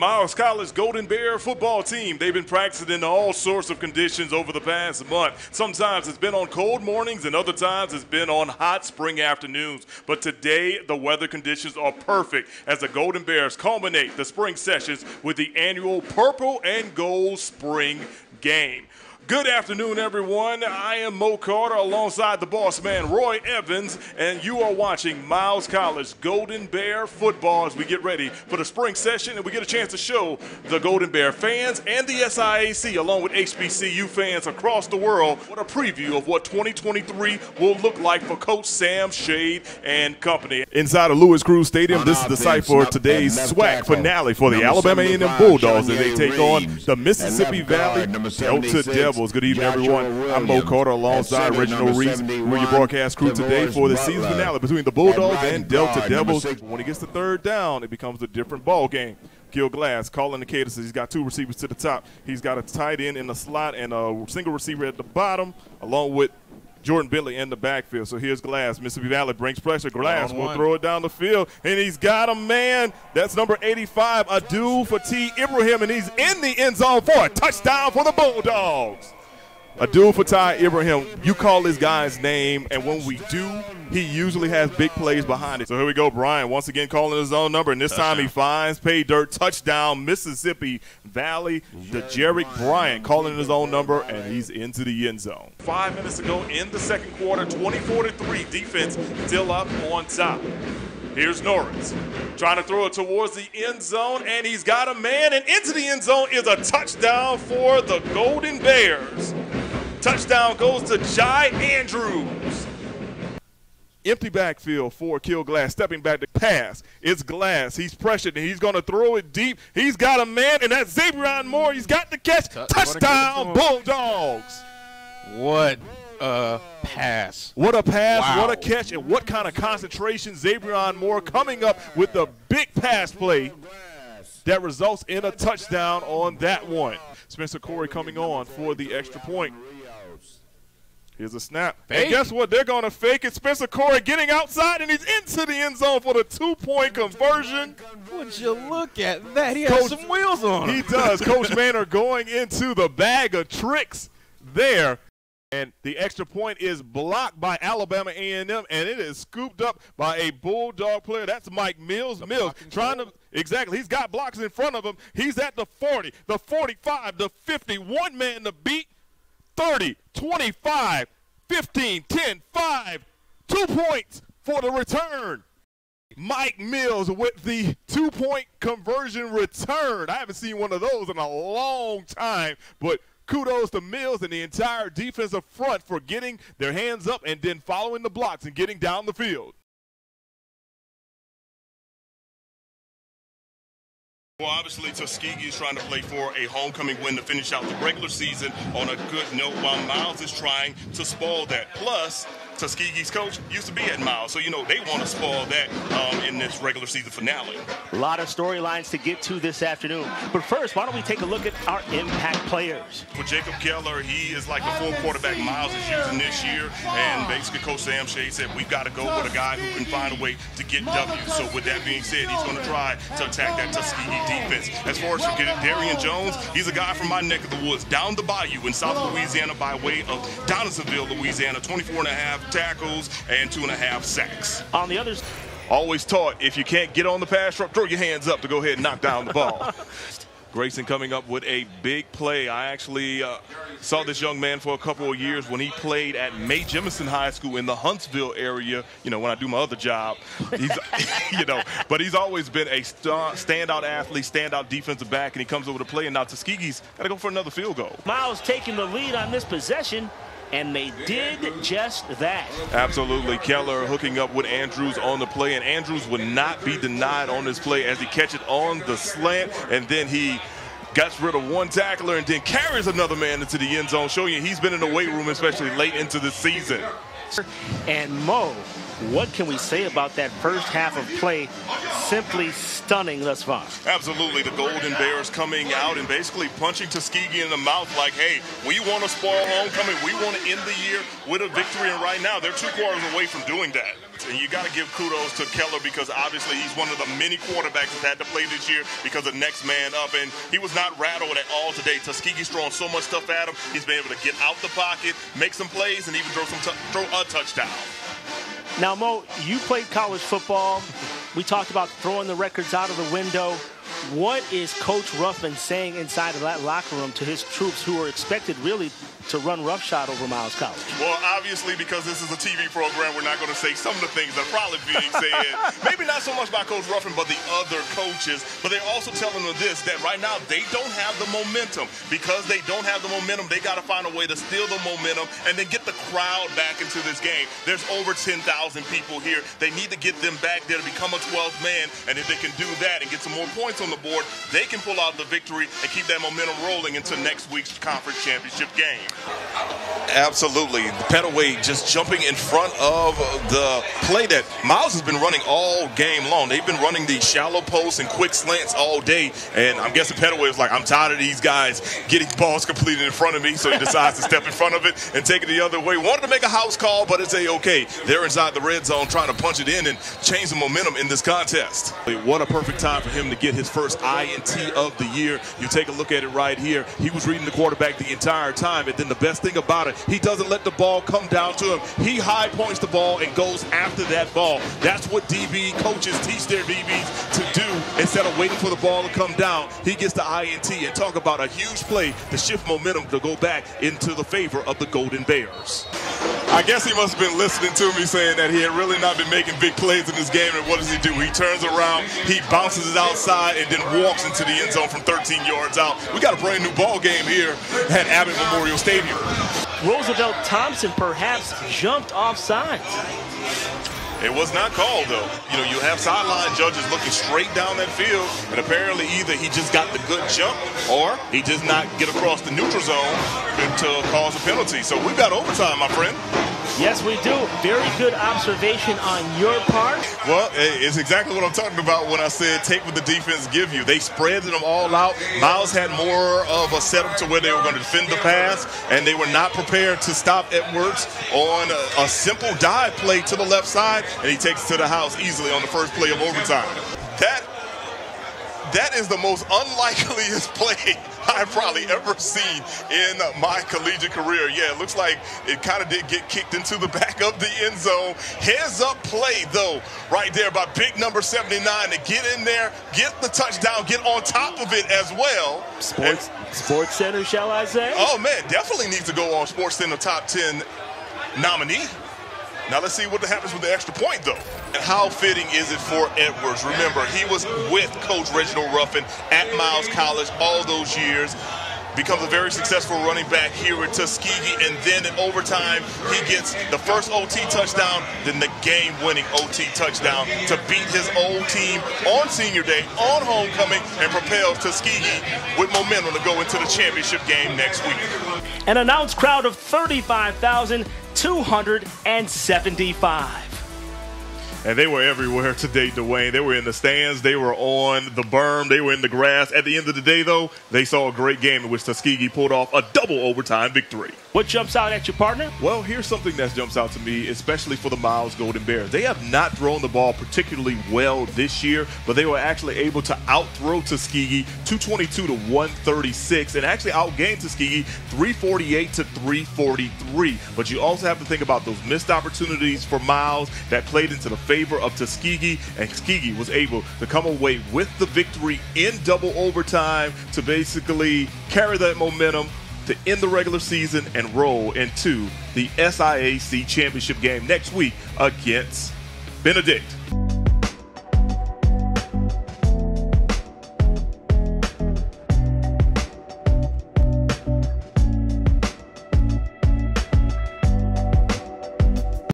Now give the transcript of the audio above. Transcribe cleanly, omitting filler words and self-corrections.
Miles College Golden Bear football team. They've been practicing in all sorts of conditions over the past month. Sometimes it's been on cold mornings and other times it's been on hot spring afternoons. But today the weather conditions are perfect as the Golden Bears culminate the spring sessions with the annual Purple and Gold Spring Game. Good afternoon, everyone. I am Mo Carter alongside the boss man, Roy Evans, and you are watching Miles College Golden Bear football as we get ready for the spring session and we get a chance to show the Golden Bear fans and the SIAC, along with HBCU fans across the world, what a preview of what 2023 will look like for Coach Sam Shade and company. Inside of Louis Cruz Stadium, this is the site for today's SWAC finale for the Alabama A&M Bulldogs as they take on the Mississippi Valley Delta Devils. Good evening, everyone. I'm Mo Carter alongside Reginald Reese. We're your broadcast crew today for the season finale between the Bulldogs and Delta Devils. When he gets the third down, it becomes a different ball game. Gil Glass calling the cadence. He's got two receivers to the top. He's got a tight end in the slot and a single receiver at the bottom, along with Jordan Billy in the backfield. So here's Glass. Mississippi Valley brings pressure. Glass will throw it down the field, and he's got a man. That's number 85, Abdul Fatih Ibrahim, and he's in the end zone for a touchdown for the Bulldogs. Abdul Fatih Ibrahim, you call this guy's name, and when we do, he usually has big plays behind it. So here we go, Brian once again calling his own number, and this time he finds pay dirt, touchdown, Mississippi Valley. The Jarek Bryant calling his own number, and he's into the end zone. 5 minutes ago in the second quarter, 24-3, defense still up on top. Here's Norris trying to throw it towards the end zone, and he's got a man, and into the end zone is a touchdown for the Golden Bears. Touchdown goes to Jai Andrews. Empty backfield for Gil Glass, stepping back to pass. It's Glass. He's pressured, and he's going to throw it deep. He's got a man, and that's Xavier Moore. He's got the catch. Touchdown, Bulldogs. What a pass. What a pass, wow. What a catch, and what kind of concentration. Xavier Moore coming up with the big pass play that results in a touchdown on that one. Spencer Corey coming on for the extra point. Here's a snap. Fake. And guess what? They're going to fake it. Spencer Corey getting outside, and he's into the end zone for the two-point conversion. Would you look at that? He has some wheels on him. He does. Coach Manor going into the bag of tricks there. And the extra point is blocked by Alabama A&M, and it is scooped up by a Bulldog player. That's Mike Mills. Mills trying to – exactly. He's got blocks in front of him. He's at the 40, the 45, the 50. One man to beat. 30, 25, 15, 10, 5. 2 points for the return. Mike Mills with the two-point conversion return. I haven't seen one of those in a long time, but kudos to Mills and the entire defensive front for getting their hands up and then following the blocks and getting down the field. Well, obviously, Tuskegee is trying to play for a homecoming win to finish out the regular season on a good note, while Miles is trying to spoil that. Plus, Tuskegee's coach used to be at Miles, so, you know, they want to spoil that in this regular season finale. A lot of storylines to get to this afternoon. But first, why don't we take a look at our impact players? For Jacob Keller, he is like the full quarterback Miles is using this year, and basically Coach Sam Shade said we've got to go with a guy who can find a way to get W. So with that being said, he's going to try to attack that Tuskegee defense. As far as for Darian Jones, he's a guy from my neck of the woods, down the bayou in South Louisiana by way of Donaldsonville, Louisiana, 24.5 tackles and 2.5 sacks. On the others, always taught if you can't get on the pass rush, throw your hands up to go ahead and knock down the ball. Grayson coming up with a big play. I actually saw this young man for a couple of years when he played at Mae Jemison High School in the Huntsville area, you know, when I do my other job. He's, you know, but he's always been a standout athlete, standout defensive back, and he comes over to play, and now Tuskegee's got to go for another field goal. Miles taking the lead on this possession, and they did just that. Absolutely. Keller hooking up with Andrews on the play, and Andrews would not be denied on this play as he catches it on the slant, and then he gets rid of one tackler and then carries another man into the end zone, showing you he's been in the weight room, especially late into the season. And Mo, what can we say about that first half of play simply stunning thus far. Absolutely. The Golden Bears coming out and basically punching Tuskegee in the mouth like, hey, we want to spoil homecoming. We want to end the year with a victory. And right now, they're 2 quarters away from doing that. And you got to give kudos to Keller because obviously he's one of the many quarterbacks that's had to play this year because of next man up. And he was not rattled at all today. Tuskegee's throwing so much stuff at him. He's been able to get out the pocket, make some plays, and even throw a touchdown. Now, Mo, you played college football. We talked about throwing the records out of the window. What is Coach Ruffin saying inside of that locker room to his troops who are expected really to run roughshod over Miles College? Well, obviously, because this is a TV program, we're not going to say some of the things that are probably being said. Maybe not so much by Coach Ruffin, but the other coaches. But they're also telling them this, that right now they don't have the momentum. Because they don't have the momentum, they got to find a way to steal the momentum and then get the crowd back into this game. There's over 10,000 people here. They need to get them back there to become a 12th man. And if they can do that and get some more points on the board, they can pull out the victory and keep that momentum rolling into next week's conference championship game. Absolutely. Petaway just jumping in front of the play that Miles has been running all game long. They've been running these shallow posts and quick slants all day, and I'm guessing Petaway was like, I'm tired of these guys getting balls completed in front of me, so he decides to step in front of it and take it the other way. Wanted to make a house call, but it's okay. They're inside the red zone trying to punch it in and change the momentum in this contest. What a perfect time for him to get his first INT of the year. You take a look at it right here. He was reading the quarterback the entire time, and then the best thing about it, he doesn't let the ball come down to him. He high points the ball and goes after that ball. That's what DB coaches teach their DBs to do. Instead of waiting for the ball to come down, he gets the INT, and talk about a huge play to shift momentum to go back into the favor of the Golden Bears. I guess he must have been listening to me saying that he had really not been making big plays in this game, and what does he do? He turns around, he bounces it outside, and then walks into the end zone from 13 yards out. We got a brand new ball game here at Abbott Memorial Stadium. Roosevelt Thompson perhaps jumped off sides. It was not called, though. You know, you have sideline judges looking straight down that field, and apparently either he just got the good jump or he does not get across the neutral zone to cause a penalty. So we've got overtime, my friend. Yes, we do. Very good observation on your part. Well, it's exactly what I'm talking about when I said take what the defense give you. They spread them all out. Miles had more of a setup to where they were going to defend the pass, and they were not prepared to stop Edwards on a simple dive play to the left side, and he takes it to the house easily on the first play of overtime. That is the most unlikeliest play I've probably ever seen in my collegiate career. Yeah, it looks like it kind of did get kicked into the back of the end zone. Heads up play, though, right there by big number 79 to get in there, get the touchdown, get on top of it as well. Sports Center, shall I say? Oh, man, definitely needs to go on Sports Center top 10 nominee. Now let's see what happens with the extra point, though. And how fitting is it for Edwards? Remember, he was with Coach Reginald Ruffin at Miles College all those years. Becomes a very successful running back here at Tuskegee, and then in overtime, he gets the first OT touchdown, then the game-winning OT touchdown to beat his old team on senior day, on homecoming, and propels Tuskegee with momentum to go into the championship game next week. An announced crowd of 35,275. And they were everywhere today, Dwayne. They were in the stands. They were on the berm. They were in the grass. At the end of the day, though, they saw a great game in which Tuskegee pulled off a double overtime victory. What jumps out at your partner? Well, here's something that jumps out to me, especially for the Miles Golden Bears. They have not thrown the ball particularly well this year, but they were actually able to out-throw Tuskegee 222 to 136 and actually outgained Tuskegee 348 to 343. But you also have to think about those missed opportunities for Miles that played into the favor of Tuskegee, and Tuskegee was able to come away with the victory in double overtime to basically carry that momentum to end the regular season and roll into the SIAC championship game next week against Benedict.